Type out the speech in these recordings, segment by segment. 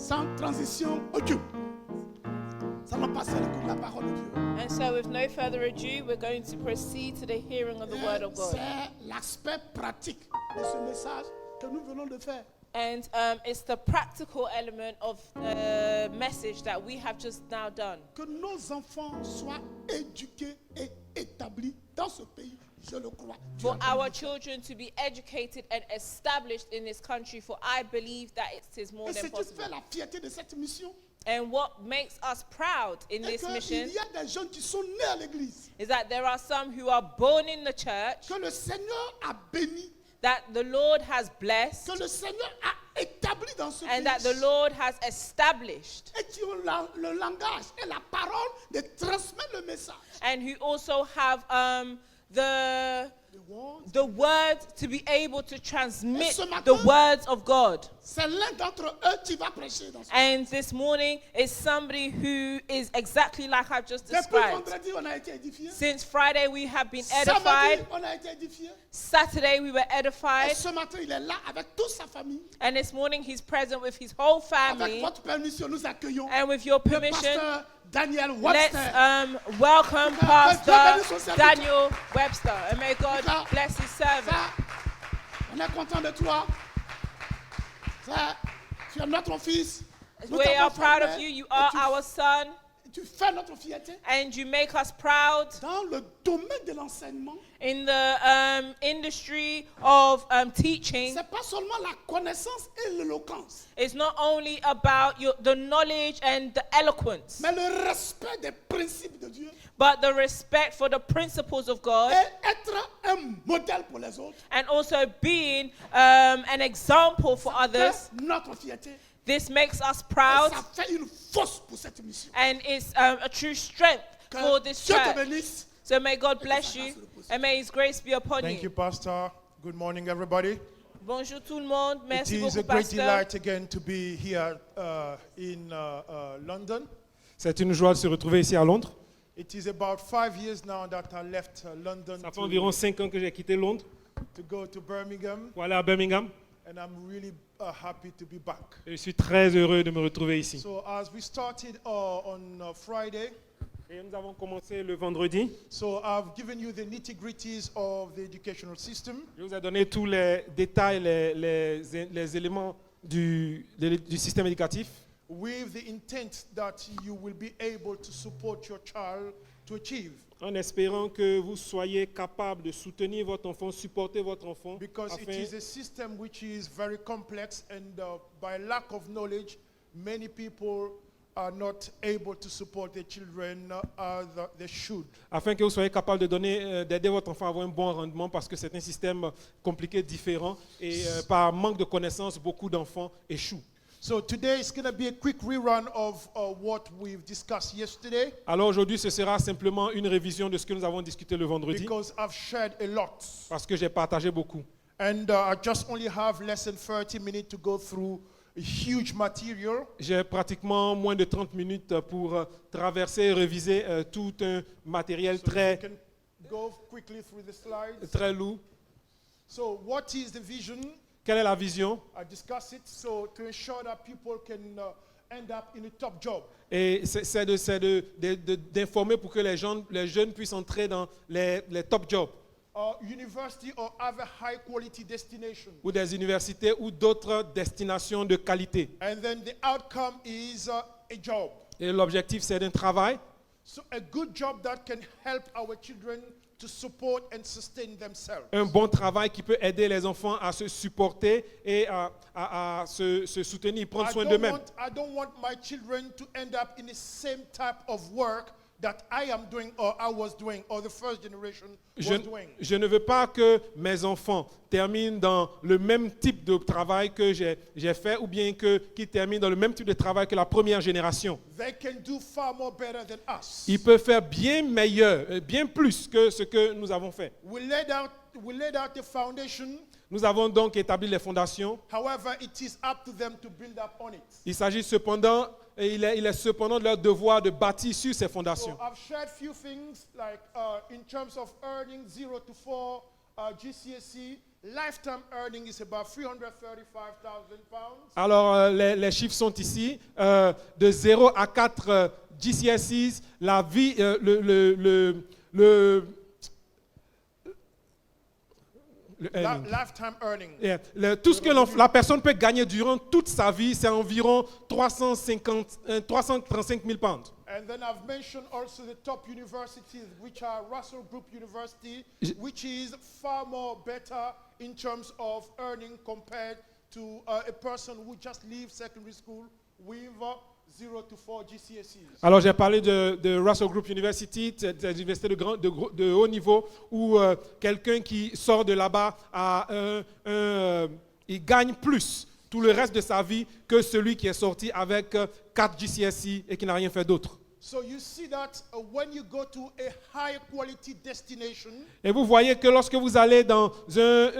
Sans transition audio. Ça va passer le coup de la parole de Dieu. And so with no further ado, we're going to proceed to the hearing of the word of God. C'est l'aspect pratique de ce message que nous venons de faire. And it's the practical element of the message that we have just now done. Que nos enfants soient éduqués et établis dans ce pays, je le crois. For our children to be educated and established in this country, for I believe that it is more Et than ce qui possible. fait la fierté de cette mission, And what makes us proud in est this mission qu'il y a des jeunes qui sont nés à l'église, is that there are some who are born in the church, que le Seigneur a béni, that the Lord has blessed, que le Seigneur a établi dans ce and that the pays, Lord has established, et qui ont le langage et la parole de transmettre le message. and who also have the The word. word to be able to transmit ce matin, the words of God. C'est l'un d'entre eux qui va prêcher dans ce And this morning is somebody who is exactly like I've just Depuis described. vendredi, on a été édifiés. Since Friday, we have been Samedi, edified. on a été édifiés. Saturday, we were Et edified. ce matin, il est là avec toute sa famille. And this morning, he's present with his whole Avec family. votre permission, nous accueillons And with your le permission, pasteur Daniel let's Webster. welcome Dieu bénisse son Pastor serviteur. Daniel Webster. And may God Ça, bless his servant. Ça, on est content de toi. Ça, tu es notre fils. Nous We t'avons are proud formé of you. You et are tu- our son. Tu fais notre fierté And you make us proud dans le domaine de l'enseignement. in the industry of teaching. C'est pas seulement la connaissance et l'éloquence, It's not only about the knowledge and the eloquence, mais le respect des principes de Dieu but the respect for the principles of God, et être un modèle pour les autres. and also being an example for others. C'est notre fierté. This makes us Et proud, ça fait une force pour cette mission. and it's a true strength Que for this Dieu te church. bénisse. So may God bless you, and may His grace be upon Thank you, you. Pastor. Good morning, everybody. Bonjour tout le monde. It Merci is a beaucoup, great Pasteur. delight again to be here in London. C'est une joie de se retrouver ici à Londres. It is about 5 years now that I left London Ça fait environ 5 ans que j'ai quitté Londres to go to Birmingham, pour aller à Birmingham. and I'm really happy to be back. Et je suis très heureux de me retrouver ici. So as we started on Friday, Et nous avons commencé le vendredi. so I've given you the nitty-gritties of the educational system. Je vous ai donné tous les détails, les éléments du système éducatif, with the intent that you will be able to support your child to achieve. en espérant que vous soyez capable de soutenir votre enfant, supporter votre enfant, Because it afin- is a system which is very complex, and by lack of knowledge, many people are not able to support their children as they should. afin que vous soyez capable de d'aider votre enfant à avoir un bon rendement, parce que c'est un système compliqué, différent, et par manque de connaissances, beaucoup d'enfants échouent. So today is going to be a quick rerun of what we've discussed yesterday, Alors aujourd'hui, ce sera simplement une révision de ce que nous avons discuté le vendredi, because I've shared a lot. parce que j'ai partagé beaucoup. And I just only have less than 30 minutes to go through a huge material. J'ai pratiquement moins de 30 minutes pour traverser et réviser tout un matériel So if très, you can go quickly through the slides. très lourd. So what is the vision? Quelle est la vision? I discussed it so to ensure that people can end up in a top job. Et c'est d'informer pour que les jeunes puissent entrer dans les top jobs, University or other high quality destination. ou des universités ou d'autres destinations de qualité. And then the outcome is a job. Et l'objectif, c'est un travail, So a good job that can help our children to support and sustain themselves. un bon travail qui peut aider les enfants à se supporter et à se soutenir, prendre soin d'eux-mêmes. I don't want my children to end up in the same type of work that I am doing or I was doing or the first generation was doing. Je ne veux pas que mes enfants terminent dans le même type de travail que j'ai fait, ou bien qu'ils terminent dans le même type de travail que la première génération. They can do far more better than us. Ils peuvent faire bien meilleur, bien plus que ce que nous avons fait. We laid out the foundation. Nous avons donc établi les fondations. However, it is up to them to build up on it. Il s'agit cependant, et il est cependant de leur devoir de bâtir sur ces So fondations. I've shared few things like in terms of earning 0 to 4 GCSE. lifetime earning is about 335,000 pounds. Alors, les chiffres sont ici. De 0 à 4 GCSEs, la vie, Lifetime earning. tout ce que la personne peut gagner durant toute sa vie, c'est environ 335 000 pounds. And then I've mentioned also the top universities, which are Russell Group University, which is far more better in terms of earning compared to a person who just leaves secondary school with 0 to 4 GCSEs. Alors, j'ai parlé de Russell Group University, des universités de haut niveau, où quelqu'un qui sort de là-bas il gagne plus tout le reste de sa vie que celui qui est sorti avec 4 GCSE et qui n'a rien fait d'autre. So you see that when you go to a higher quality destination, Et vous voyez que lorsque vous allez dans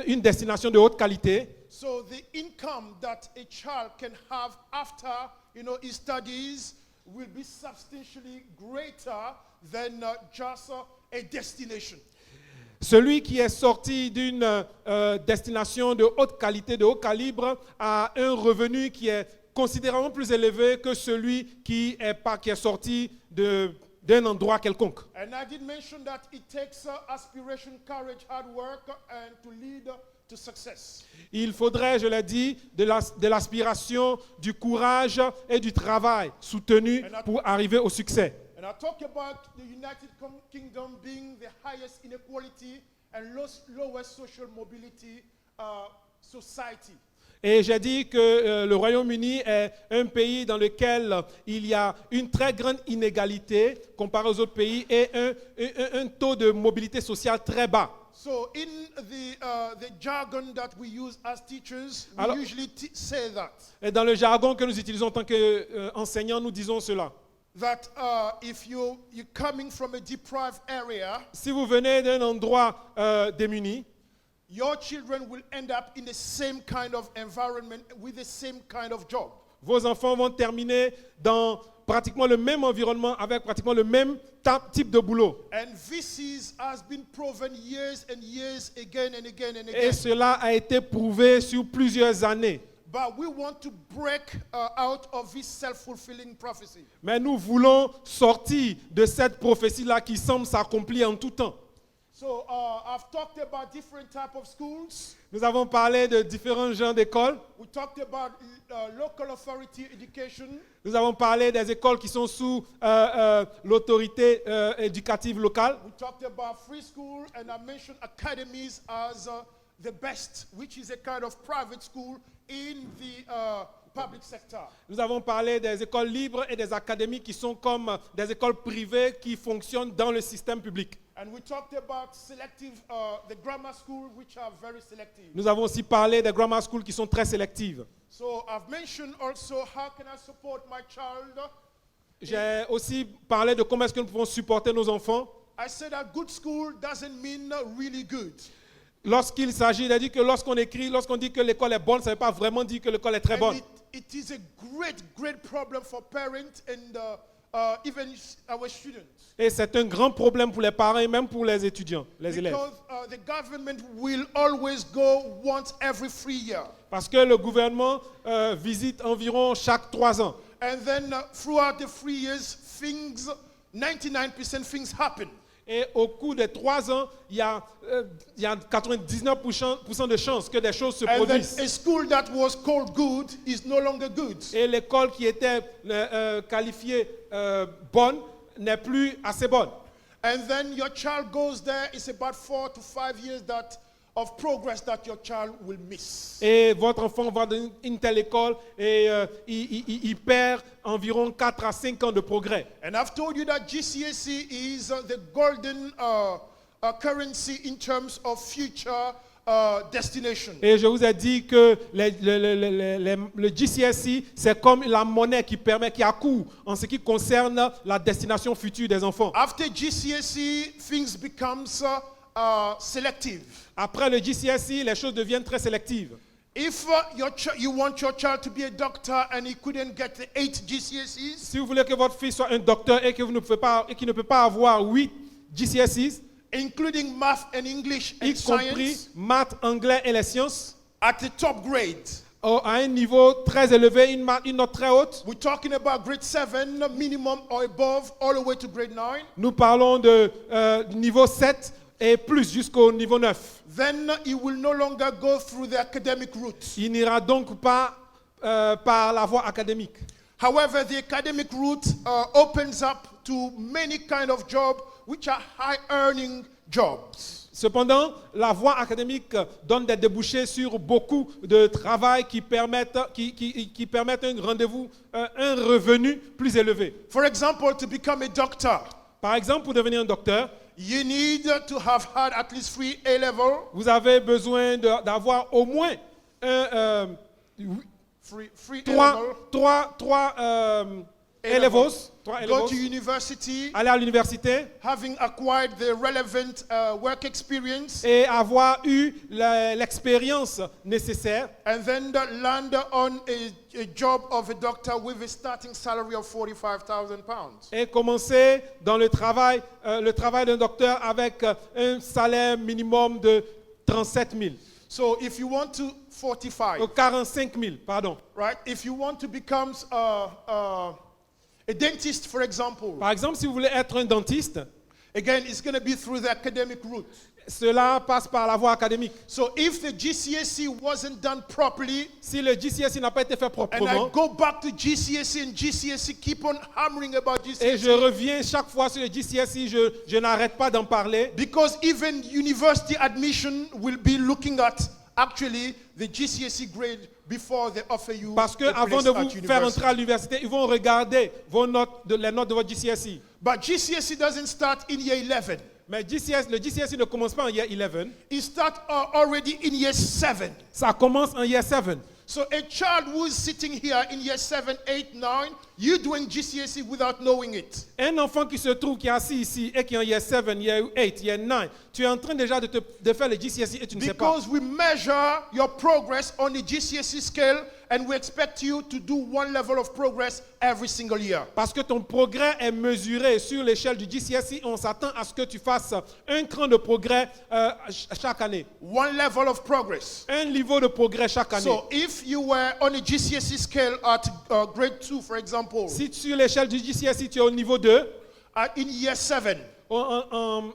une destination de haute qualité, so the income that a child can have after, his studies will be substantially greater than just a destination. celui qui est sorti d'une destination de haute qualité, de haut calibre, a un revenu qui est considérablement plus élevé que celui qui est sorti d'un endroit quelconque. And I did mention that it takes aspiration, courage, hard work, and to lead to success. Il faudrait, je l'ai dit, de l'aspiration, du courage et du travail soutenu pour arriver au succès. And I talk about the United Kingdom being the highest inequality and lowest social mobility society. Et j'ai dit que le Royaume-Uni est un pays dans lequel il y a une très grande inégalité comparé aux autres pays et un taux de mobilité sociale très bas. So in the jargon that we use as teachers, we Alors- usually say that. Et dans le jargon que nous utilisons en tant qu'enseignants, nous disons cela. That if you're coming from a deprived area, Si vous venez d'un endroit démuni, your children will end up in the same kind of environment with the same kind of job. vos enfants vont terminer dans pratiquement le même environnement avec pratiquement le même type de boulot. And this has been proven years and years again and again and Et again. cela a été prouvé sur plusieurs années. But we want to break out of this self-fulfilling prophecy. Mais nous voulons sortir de cette prophétie-là qui semble s'accomplir en tout temps. So I've talked about different types of schools. Nous avons parlé de différents genres d'écoles. We talked about local authority education. Nous avons parlé des écoles qui sont sous l'autorité éducative locale. We talked about free school, and I mentioned academies as the best, which is a kind of private school in the public sector. Nous avons parlé des écoles libres et des académies qui sont comme des écoles privées qui fonctionnent dans le système public. And we talked about selective, the grammar school, which are very selective. Nous avons aussi parlé des grammar schools qui sont très sélectives. So I've mentioned also how can I support my child. J'ai aussi parlé de comment est-ce que nous pouvons supporter nos enfants. I said that good school doesn't mean really good. Lorsqu'il s'agit, il a dit que lorsqu'on dit que l'école est bonne, ça ne veut pas vraiment dire que l'école est très bonne. And it is a great problem for parents and even our students. Et c'est un grand problème pour les parents et même pour les étudiants, les élèves. Because the government will always go once every 3 years. Parce que le gouvernement visite environ chaque 3 ans. And then throughout the 3 years, 99% things happen. Et au cours des 3 ans, il y a 99% de chances que des choses se And then produisent. a school that was called good is no longer good. Et l'école qui était qualifiée bonne n'est plus assez bonne. And then your child goes there, it's about 4 to 5 years of progress that your child will miss. Et votre enfant va dans une telle école et il perd environ 4 à 5 ans de progrès. And I've told you that GCSE is the golden currency in terms of future destination. Et je vous ai dit que le GCSE, c'est comme la monnaie qui accourt en ce qui concerne la destination future des enfants. After GCSE, things becomes selective. Après le GCSE, les choses deviennent très sélectives. If you want your child to be a doctor and he couldn't get the 8 GCSEs, Si vous voulez que votre fils soit un docteur et qu'il ne peut pas avoir 8 GCSEs, including math and English y and compris science, maths, anglais et les sciences, at the top grade. à un niveau très élevé, une note très haute. We're talking about grade 7 minimum or above, all the way to grade 9. Nous parlons de niveau 7 et plus jusqu'au niveau 9. Then he will no longer go through the academic route. Il n'ira donc pas par la voie académique. However, the academic route opens up to many kind of jobs which are high-earning jobs. Cependant, la voie académique donne des débouchés sur beaucoup de travail qui permettent un rendez-vous, un revenu plus élevé. For example, to become a doctor, Par exemple, pour devenir un docteur, you need to have had at least 3 A-level. vous avez besoin d'avoir au moins Three A-level. trois A-levels, Go to university, aller à l'université having acquired the relevant work experience, et avoir eu l'expérience nécessaire and then land on a job of a doctor with a starting salary of £45,000. et commencer dans le travail d'un docteur avec un salaire minimum de 37 000. So if you want to 45, 45 000, pardon. right? If you want to become a dentist, for example, Par exemple, si vous voulez être un dentiste, again, it's going to be through the academic route. cela passe par la voie académique. So if the GCSE wasn't done properly, Si le GCSE n'a pas été fait and I proprement, go back to GCSE and GCSE keep on hammering about et je GCSE, reviens chaque fois sur le GCSE, je n'arrête pas d'en parler, because even university admission will be looking at actually the GCSE grade before they offer you parce que a avant place de at vous faire university. entrer à l'université, ils vont regarder les notes de votre GCSE. But GCSE doesn't start in year 11. Mais le GCSE ne commence pas en year 11, It starts already in year 7. ça commence en year 7. So a child who is sitting here in year 7, 8, 9, you doing GCSE without knowing it. Un enfant qui se trouve, qui est assis ici et qui est en year 7, year 8, year 9, tu es en train déjà de faire le GCSE et tu ne sais pas. Because we measure your progress on the GCSE scale and we expect you to do one level of progress every single year. Parce que ton progrès est mesuré sur l'échelle du GCSE, on s'attend à ce que tu fasses un cran de progrès chaque année. One level of progress. Un niveau de progrès chaque année. So if you were on a GCSE scale at grade 2, for example, Si sur l'échelle du GCSE, tu es au niveau 2, in year 7, en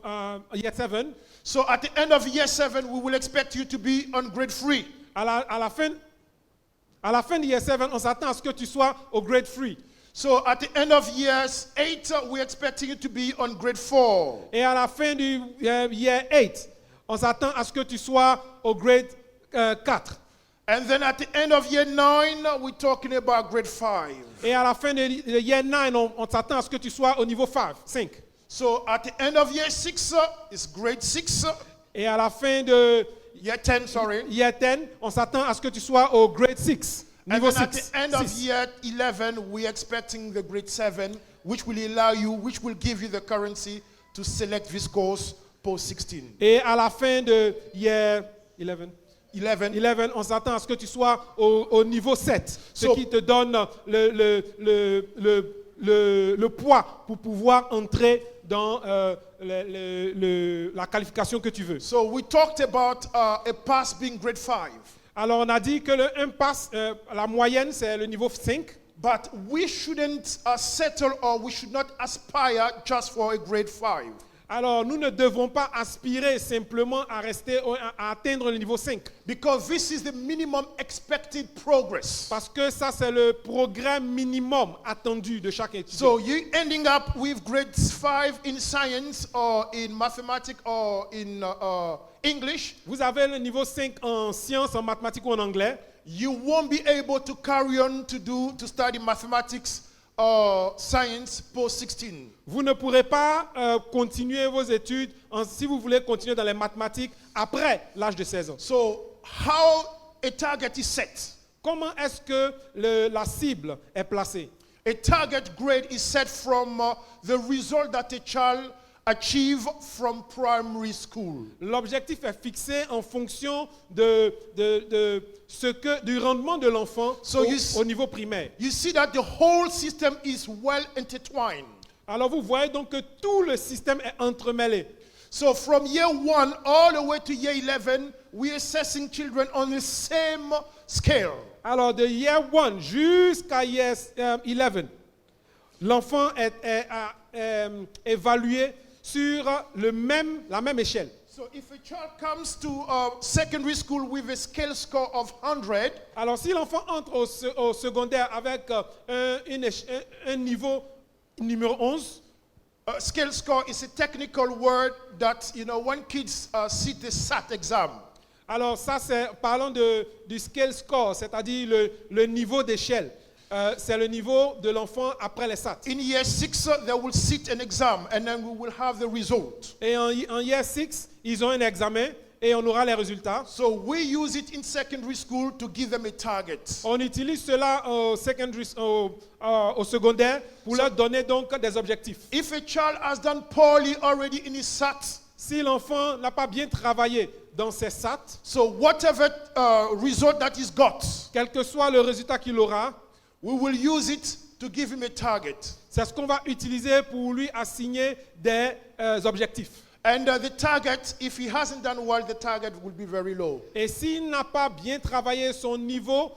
year 7, so at the end of year 7, we will expect you to be on grade 3. à la fin du year 7, on s'attend à ce que tu sois au grade 3. So at the end of years 8, we're expecting you to be on grade 4. Et à la fin du year 8, on s'attend à ce que tu sois au grade 4. And then at the end of year 9, we're talking about grade 5. Et à la fin de year 9, on s'attend à ce que tu sois au niveau 5. So at the end of year 6, it's grade 6. Et à la fin de Year 10, sorry. year 10, on s'attend à ce que tu sois au grade 6. And Niveau then at 6. the end of year 11, we're expecting the grade 7, which will give you the currency to select this course post-16. Et à la fin de year 11, 11. on s'attend à ce que tu sois au niveau 7, ce So- qui te donne le poids pour pouvoir entrer dans la qualification que tu veux. So we talked about a pass being grade 5. Alors on a dit que un pass, la moyenne c'est le niveau 5, But we shouldn't settle or we should not aspire just for a grade 5. alors nous ne devons pas aspirer simplement à rester, à atteindre le niveau 5. Because this is the minimum expected progress. Parce que ça c'est le progrès minimum attendu de chaque étudiant. So you ending up with grade 5 in science or in mathematics or in English, Vous avez le niveau 5 en sciences, en mathématiques ou en anglais. you won't be able to carry on to study mathematics or science post-16. Vous ne pourrez pas continuer vos études si vous voulez continuer dans les mathématiques après l'âge de 16 ans. So how a target is set? Comment est-ce que la cible est placée? A target grade is set from the result that a child achieve from primary school. L'objectif est fixé en fonction du rendement de l'enfant So au niveau primaire. You see that the whole system is well intertwined. Alors vous voyez donc que tout le système est entremêlé. So from year 1 all the way to year 11, we're assessing children on the same scale. Alors, de year 1 jusqu'à year 11, l'enfant est évalué sur la même échelle. So if a child comes to secondary school with a scale score of 100, Alors, si l'enfant entre au secondaire avec un niveau numéro 11, scale score is a technical word that, when kids sit the SAT exam. alors ça, parlons du scale score, c'est-à-dire le niveau d'échelle. C'est le niveau de l'enfant après les SAT. In year 6, they will sit an exam and then we will have the result. Et en year 6, ils ont un examen et on aura les résultats. So we use it in secondary school to give them a target. On utilise cela au secondaire pour leur donner donc des objectifs. If a child has done poorly already in his SAT, Si l'enfant n'a pas bien travaillé dans ses SAT, so whatever result that he's got, quel que soit le résultat qu'il aura, we will use it to give him a target. c'est ce qu'on va utiliser pour lui assigner des objectifs. And the target, if he hasn't done well, the target will be very low. Et s'il n'a pas bien travaillé son niveau,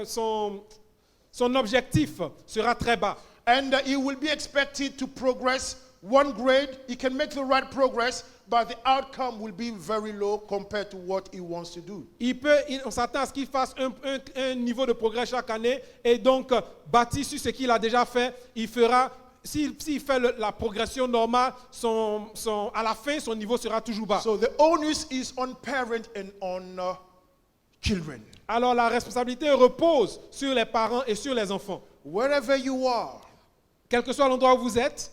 son objectif sera très bas. And he will be expected to progress one grade. He can make the right progress, but the outcome will be very low compared to what he wants to do. On s'attend à ce qu'il fasse un niveau de progrès chaque année et donc bâti sur ce qu'il a déjà fait, il fera. S'il fait la progression normale, à la fin, son niveau sera toujours bas. So the onus is on parent and on children. Alors la responsabilité repose sur les parents et sur les enfants. Wherever you are, Quel que soit l'endroit où vous êtes,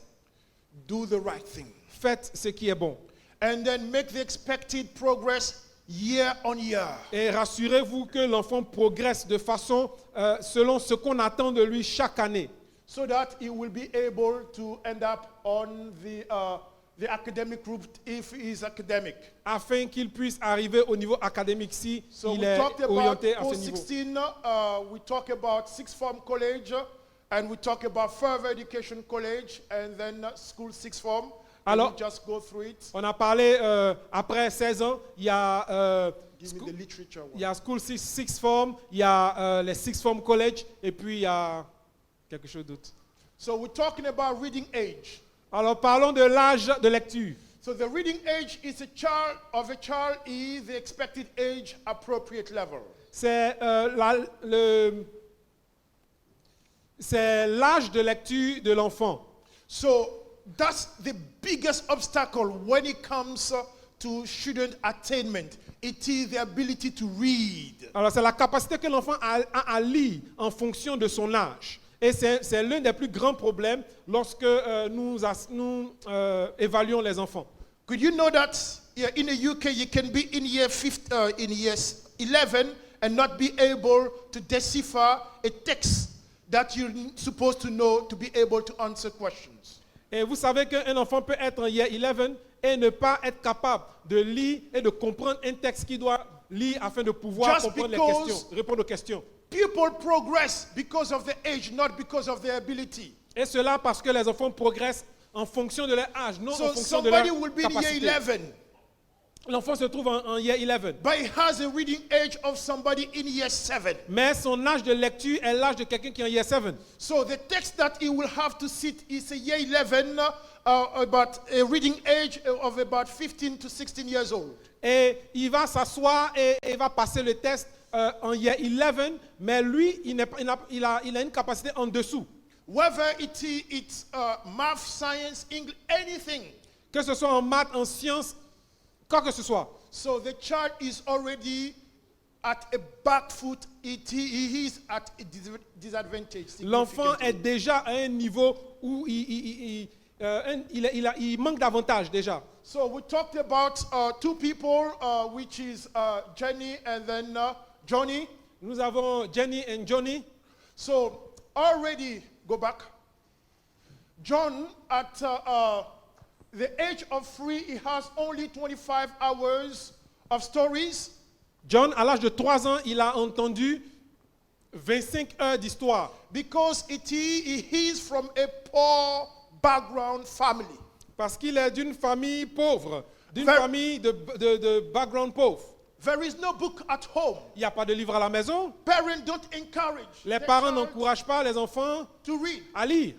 do the right thing. faites ce qui est bon. And then make the expected progress year on year. Et rassurez-vous que l'enfant progresse de façon selon ce qu'on attend de lui chaque année. So that he will be able to end up on the academic route if he is academic. Afin qu'il puisse arriver au niveau académique si So il we est talked about orienté à ce niveau. post-16, we talk about sixth form college, and we talk about further education college, and then school sixth form. And Alors- we just go through it. On a parlé, après 16 ans, il y a, Give me the literature one. il y a School Sixth Form, il y a les Sixth Form College, et puis il y a quelque chose d'autre. So we're talking about reading age. Alors parlons de l'âge de lecture. So the reading age is a child is the expected age appropriate level. C'est c'est l'âge de lecture de l'enfant. So that's the biggest obstacle when it comes to student attainment. It is the ability to read. Alors c'est la capacité que l'enfant a à lire en fonction de son âge. Et c'est l'un des plus grands problèmes lorsque nous évaluons les enfants. Could you know that in the UK you can be in year 11 and not be able to decipher a text that you're supposed to know to be able to answer questions? Et vous savez qu'un enfant peut être en year 11 et ne pas être capable de lire et de comprendre un texte qu'il doit lire afin de pouvoir Just comprendre les because- questions, répondre aux questions. People progress because of their age, not because of their ability. Et cela parce que les enfants progressent en fonction de leur âge, non en So fonction de leur somebody will be in year capacité. 11, L'enfant se trouve en year 11, but he has a reading age of somebody in year 7. mais son âge de lecture est l'âge de quelqu'un qui est en year 7. So the text that he will have to sit is a year 11, about a reading age of about 15 to 16 years old. Et il va s'asseoir et il va passer le test en year 11, mais lui, il a une capacité en dessous. Whether it's math, science, English, anything. Que ce soit en maths, en sciences, quoi que ce soit. So the child is already at a back foot. He is at a disadvantage. L'enfant significantly. est déjà à un niveau où il manque d'avantages déjà. So we talked about two people, which is Jenny and then Johnny. Nous avons Jenny et Johnny. So already, go back. John, at the age of 3, he has only 25 hours of stories. John, à l'âge de 3 ans, il a entendu 25 heures d'histoire. Because he is from a poor background family. Parce qu'il est d'une famille pauvre, d'une Ver- famille de background pauvre. There is no book at home. Il n'y a pas de livre à la maison. Parents don't encourage Les their parents child n'encouragent pas les enfants to read, à lire.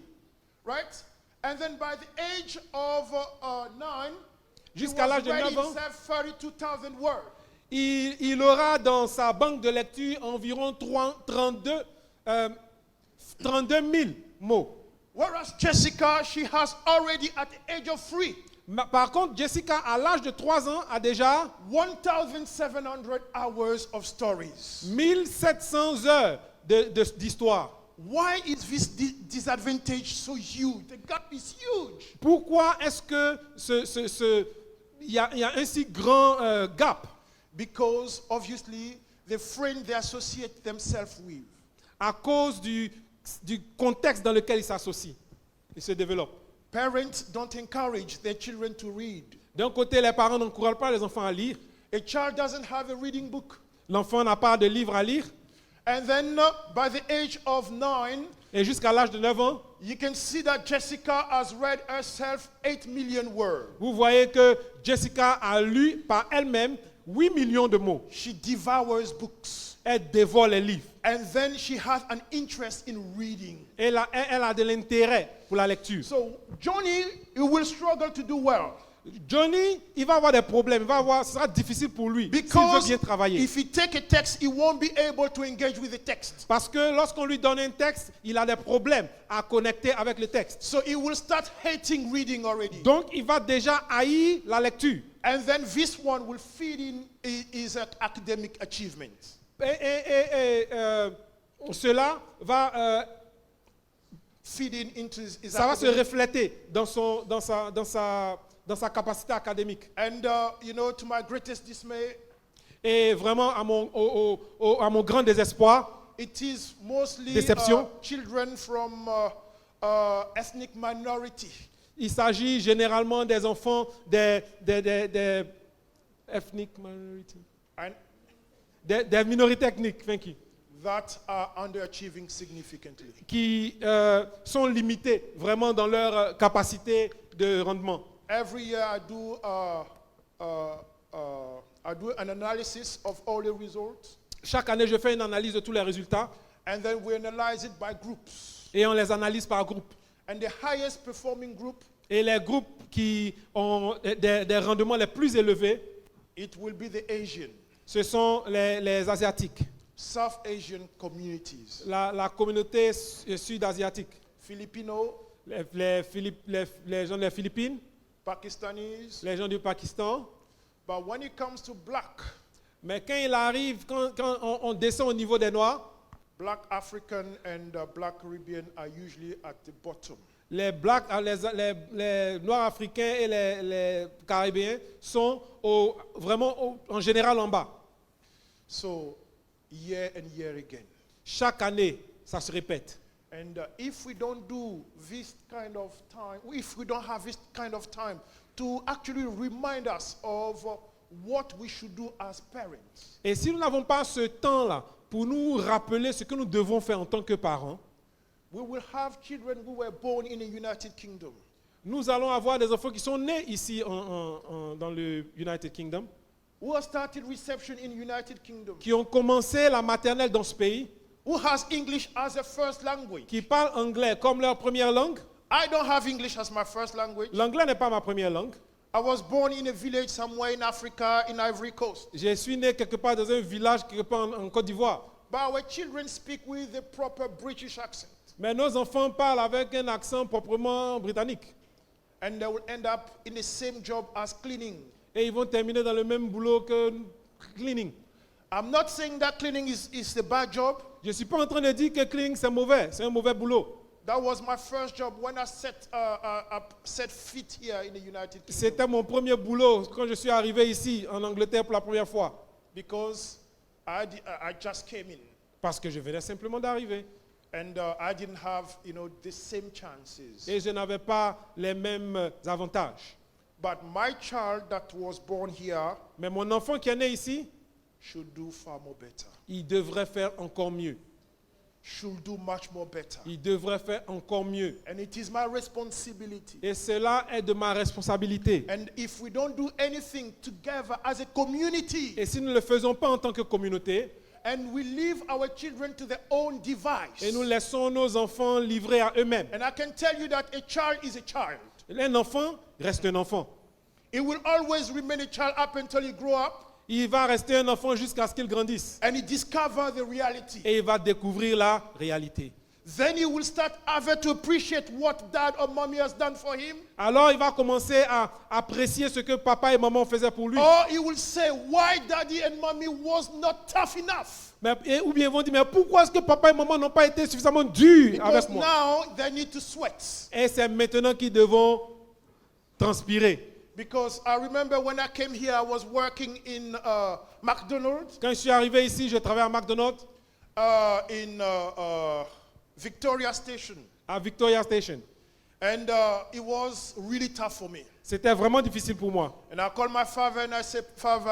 right? And then by the age of 9, he Jusqu'à was l'âge de ready 9 ans, himself 32,000 words. il aura dans sa banque de lecture environ 32 000 mots. Whereas Jessica, she has already at the age of 3, Par contre, Jessica, à l'âge de 3 ans, a déjà 1,700 hours of stories. 1700 heures d'histoire. Why is this disadvantage so huge? The gap is huge. Pourquoi est-ce que il y a un si grand gap? Because obviously the friend they associate themselves with. À cause du contexte dans lequel ils s'associent. Ils se développent. Parents don't encourage their children to read. D'un côté, les parents n'encouragent pas les enfants à lire. A child doesn't have a reading book. L'enfant n'a pas de livre à lire. And then by the age of 9, Et jusqu'à l'âge de 9 ans, you can see that Jessica has read herself 8 million words. vous voyez que Jessica a lu par elle-même 8 millions de mots. She devours books. Elle dévore les livres. And then she has an interest in reading. Elle a de l'intérêt pour la lecture. So Johnny, he will struggle to do well. Johnny, il va avoir des problèmes. Ce sera difficile pour lui s'il veut Because bien travailler. if he take a text, he won't be able to engage with the text. Parce que lorsqu'on lui donne un texte, il a des problèmes à connecter avec le texte. So he will start hating reading already. Donc, il va déjà haïr la lecture. And then this one will feed in his academic achievements. Cela va, Feeding into his ça va se academic. refléter dans sa capacité académique. And you know, to my greatest dismay, Et vraiment, à mon grand désespoir, it is mostly Déception. children from ethnic minority. il s'agit généralement des enfants des ethnic minority, And des minorités ethniques, thank you, that are underachieving significantly. qui sont limités vraiment dans leur capacité de rendement. Every year I do an analysis of all the results, Chaque année, je fais une analyse de tous les résultats and then we analyze it by groups. et on les analyse par groupe. And the highest performing group, Et les groupes qui ont des rendements les plus élevés, it will be the Asian, ce sont les Asiatiques, South Asian communities. la communauté sud-asiatique, Filipino, les gens des Philippines, Pakistanis. les gens du Pakistan. But when it comes to black, Mais quand il arrive, quand on descend au niveau des Noirs, black African and black Caribbean are usually at the bottom. les Noirs africains et les Caribéens sont vraiment en général en bas. So, year and year again. Chaque année, ça se répète. And if we don't do this kind of time, if we don't have this kind of time to actually remind us of what we should do as parents, Et si nous n'avons pas ce temps-là pour nous rappeler ce que nous devons faire en tant que parents, we will have children who were born in the United Kingdom, nous allons avoir des enfants qui sont nés ici dans le United Kingdom, who have started reception in United Kingdom, qui ont commencé la maternelle dans ce pays, who has English as a first language. qui parlent anglais comme leur première langue. I don't have English as my first language. L'anglais n'est pas ma première langue. I was born in a village somewhere in Africa, in Ivory Coast. Je suis né quelque part dans un village quelque part en Côte d'Ivoire. But our children speak with a proper British accent. Mais nos enfants parlent avec un accent proprement britannique. And they will end up in the same job as cleaning. Et ils vont terminer dans le même boulot que cleaning. I'm not saying that cleaning is a bad job. Je ne suis pas en train de dire que cleaning c'est mauvais, c'est un mauvais boulot. That was my first job when I set feet here in the United Kingdom. C'était mon premier boulot quand je suis arrivé ici en Angleterre pour la première fois. Because I just came in. Parce que je venais simplement d'arriver. And I didn't have, the same chances. Et je n'avais pas les mêmes avantages. But my child that was born here Mais mon enfant qui est né ici, should do far more better. il devrait faire encore mieux. should do much more better. Il devrait faire encore mieux. And it is my responsibility. Et cela est de ma responsabilité. And if we don't do anything together as a community, Et si nous ne le faisons pas en tant que communauté, and we leave our children to their own device, et nous laissons nos enfants livrés à eux-mêmes, and I can tell you that a child is a child. un enfant reste un enfant. It will always remain a child up until you grow up Il va rester un enfant jusqu'à ce qu'il grandisse. and he discover the reality. Et il va découvrir la réalité. Then he will start ever to appreciate what dad or mommy has done for him. Alors il va commencer à apprécier ce que papa et maman faisaient pour lui. Or he will say, why daddy and mommy was not tough enough. Ou bien ils vont dire, mais pourquoi est-ce que papa et maman n'ont pas été suffisamment durs Because avec moi? now they need to sweat. Et c'est maintenant qu'ils devront transpirer. Because I remember when I came here, I was working in McDonald's Quand je suis arrivé ici, je travaillais à McDonald's, in Victoria Station. à Victoria Station. And it was really tough for me. C'était vraiment difficile pour moi. And I called my father and I said, Father,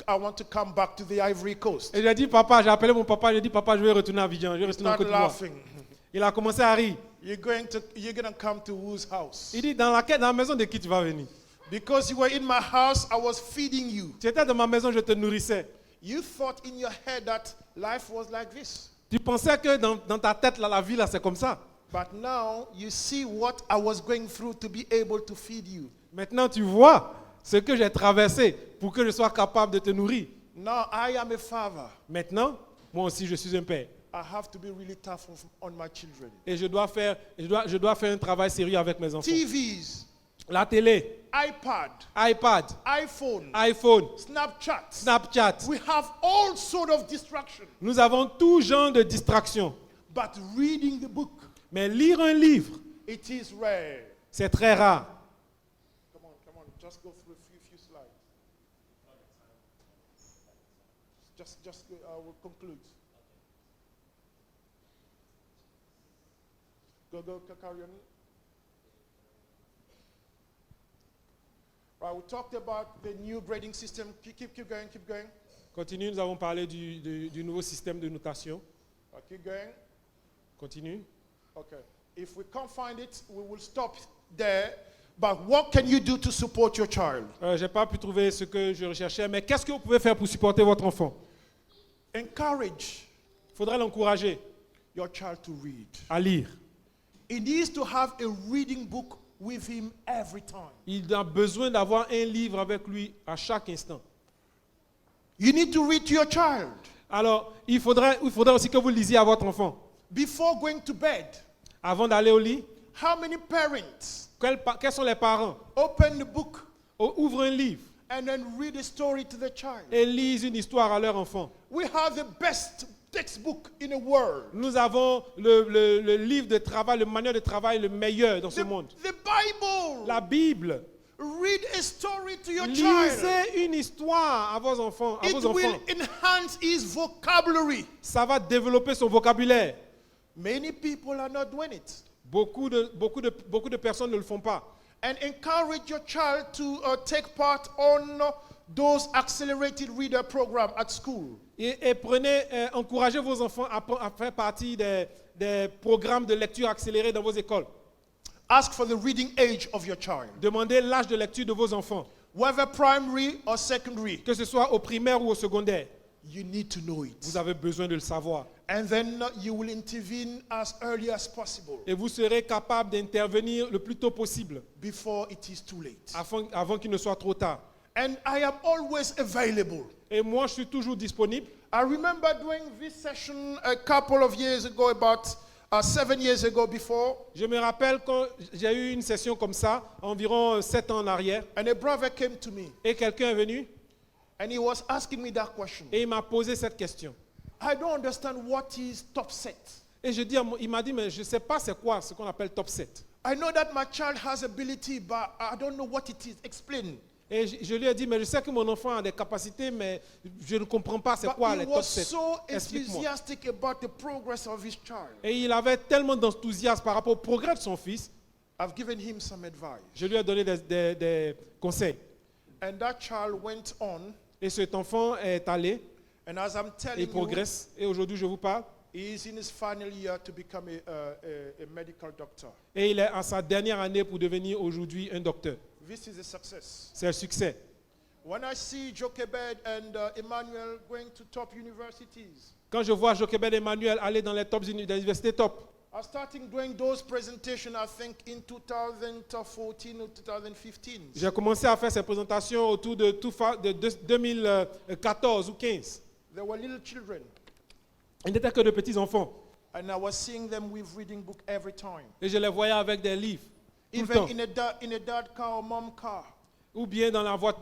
I want to come back to the Ivory Coast. Et j'ai dit, papa, j'ai appelé mon papa, j'ai dit, papa, je vais retourner à Abidjan, je vais He retourner en started Côte d'Ivoire. laughing. Il a commencé à rire. You're gonna come to whose house? Il dit, dans la maison de qui tu vas venir? Because you were in my house, I was feeding you. Tu étais dans ma maison, je te nourrissais. You thought in your head that life was like this. Tu pensais que dans ta tête, là, la vie, là, c'est comme ça. But now you see what I was going through to be able to feed you. Maintenant, tu vois ce que j'ai traversé pour que je sois capable de te nourrir. Now I am a father. Maintenant, moi aussi, je suis un père. I have to be really tough on my children. Et je dois faire un travail sérieux avec mes enfants. TVs, La télé, iPad, iPhone, iPhone, Snapchat. We have all sort of distractions. Nous avons tout genre de distractions. But reading the book, Mais lire un livre, it is rare. c'est très rare. Come on, just go through a few slides. Just we'll conclude. Go, carry on. Right, we talked about the new grading system. Keep going. Continue, nous avons parlé du nouveau système de notation. Keep going. Continue. Okay. If we can't find it, we will stop there. But what can you do to support your child? Je n'ai pas pu trouver ce que je recherchais, mais qu'est-ce que vous pouvez faire pour supporter votre enfant? Encourage Il faudrait l'encourager your child to read. à lire. He needs to have a reading book with him every time. Il a besoin d'avoir un livre avec lui à chaque instant. You need to read to your child Alors, il faudrait aussi que vous lisiez à votre enfant. before going to bed. Avant d'aller au lit, How many parents quels sont les parents? open the book Ouvrent un livre and then read a story to the child? et lisent une histoire à leur enfant. We have the best textbook in the world. Nous avons le livre de travail, le manuel de travail le meilleur dans ce monde. The Bible. La Bible. Read a story to your child. Lisez une histoire à vos enfants. It will enhance his vocabulary. Ça va développer son vocabulaire. Many people are not doing it. Beaucoup de personnes ne le font pas. And encourage your child to take part on those accelerated reader program at school. Et encouragez vos enfants à faire partie des programmes de lecture accélérée dans vos écoles. Ask for the reading age of your child, Demandez l'âge de lecture de vos enfants, whether primary or secondary. que ce soit au primaire ou au secondaire. You need to know it. Vous avez besoin de le savoir. And then you will intervene as early as possible Et vous serez capable d'intervenir le plus tôt possible, before it is too late. avant qu'il ne soit trop tard. And I am always available. Et moi, je suis toujours disponible. I remember doing this session a couple of years ago, about 7 years ago before, Je me rappelle quand j'ai eu une session comme ça, environ 7 ans en arrière, and a brother came to me et quelqu'un est venu and he was asking me that question. et il m'a posé cette question. I don't understand what is top set. Et il m'a dit, mais je ne sais pas c'est quoi ce qu'on appelle top 7. I know that my child has ability, but I don't know what it is. Explain. Et je lui ai dit, mais je sais que mon enfant a des capacités, mais je ne comprends pas c'est quoi But les he top was 7. so Explique-moi. enthusiastic about the progress of his child. Et il avait tellement d'enthousiasme par rapport au progrès de son fils. I've given him some advice. Je lui ai donné des conseils. And that child went on, Et cet enfant est allé, and as I'm et telling il you, progresse. Et aujourd'hui, je vous parle. He is in his final year to become a medical doctor. Et il est à sa dernière année pour devenir aujourd'hui un docteur. This is a success. C'est un succès. When I see Jochebed and Emmanuel going to top universities, Quand je vois Jochebed et Emmanuel aller dans les top universités top, I started doing those presentations, I think, in 2014 or 2015. j'ai commencé à faire ces présentations autour de 2014 ou 15. There were little children, Ils n'étaient que de petits enfants. and I was seeing them with reading book every time. Et je les voyais avec des livres. Tout le Even temps. in a dad car or mom car. Ou bien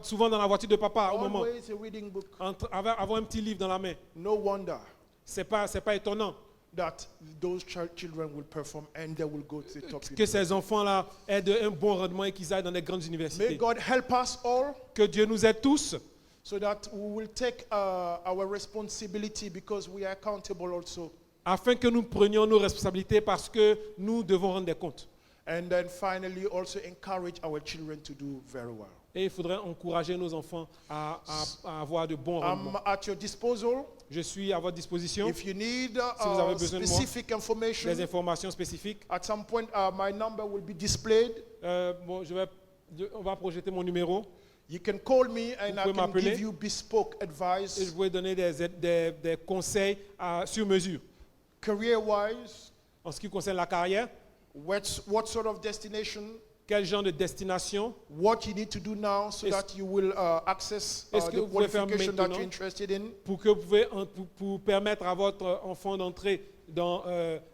souvent dans la voiture de papa au moment. Always a reading book. Avoir un petit livre dans la main. No wonder C'est pas étonnant that those children will perform and they will go to the top que university. ces enfants-là aient un bon rendement et qu'ils aillent dans les grandes May universités. God help us all Que Dieu nous aide tous so that we will take our responsibility because we are accountable also. afin que nous prenions nos responsabilités parce que nous devons rendre des comptes. And then finally also encourage our children to do very well. Et il faudrait encourager nos enfants à avoir de bons rendements. I'm at your disposal. Je suis à votre disposition. If you need Si vous avez besoin de moi, specific information, des informations spécifiques. at some point my number will be displayed. On va projeter mon numéro You can call me and Vous I pouvez can m'appeler. give you bespoke et je advice, vais donner des conseils sur mesure. career-wise, En ce qui concerne la carrière, what sort of destination, quel genre de destination, what you need to do now so Est-ce- that you will access Est-ce que the vous pouvez faire qualification that maintenant? you're interested in. pour que vous pouvez pour permettre à votre enfant d'entrer dans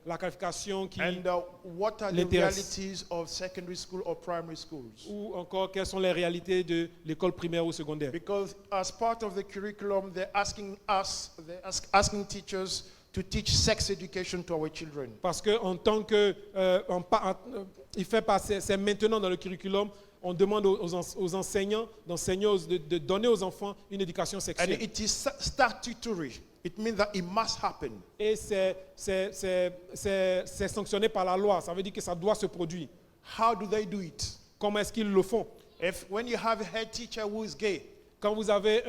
la qualification qui, And what are the l'intéresse. realities of secondary school or primary schools? ou encore quelles sont les réalités de l'école primaire ou secondaire. Because as part of the curriculum, they're asking asking teachers to teach sex education to our children. Parce que en tant que il fait passer, c'est maintenant dans le curriculum, on demande aux enseignants de donner aux enfants une éducation And sexuelle. it is statutory. It means that it must happen. Et c'est sanctionné par la loi. Ça veut dire que ça doit se produire. How do they do it? Comment est-ce qu'ils le font? When you have a head teacher who is gay, Quand vous avez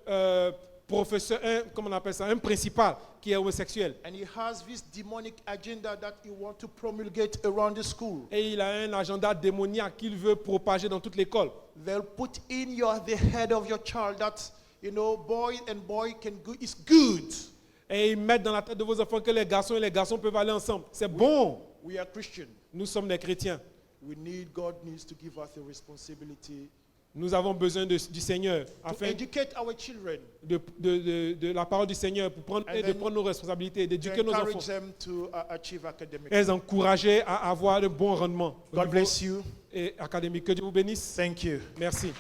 un professeur, comment on appelle ça, un principal qui est homosexuel, and he has this demonic agenda that he wants to promulgate around the school, et il a un agenda démoniaque qu'il veut propager dans toute l'école, they'll put in the head of your child that, boy and boy can go, it's good. et ils mettent dans la tête de vos enfants que les garçons et les garçons peuvent aller ensemble. C'est bon. We are Christian. Nous sommes des chrétiens. God needs to give us the responsibility Nous avons besoin du Seigneur to afin educate our children de la parole du Seigneur pour prendre, And et de then prendre nos responsabilités, to d'éduquer nos encourage enfants, them to achieve academic. et les encourager à avoir de bons rendements au God niveau bless you. académique. Que Dieu vous bénisse. Thank you. Merci.